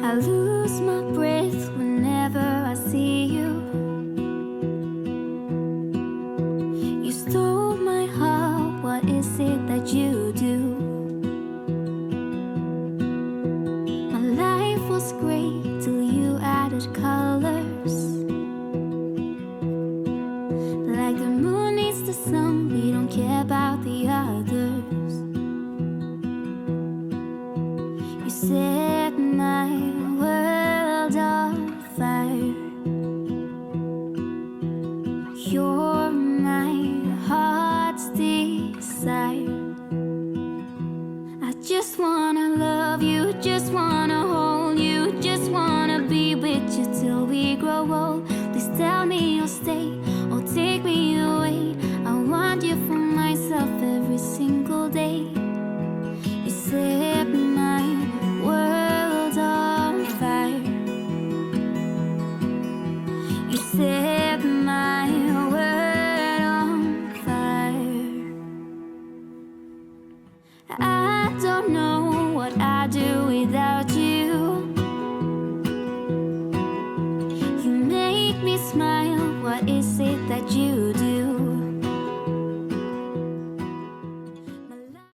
I lose my breath whenever I see you. You stole my heart, what is it that you do? My life was great till you added colors. Like the moon needs the sun, we don't care about the others. You set my world on fire. You're my heart's desire. I just wanna love you, just wanna hold you, just wanna be with you till we grow old. Please tell me you'll stay or take me away. I want you for myself every single day. You set my world on fire. You set my world on fire. I don't know what I'd do without you. You make me smile, what is it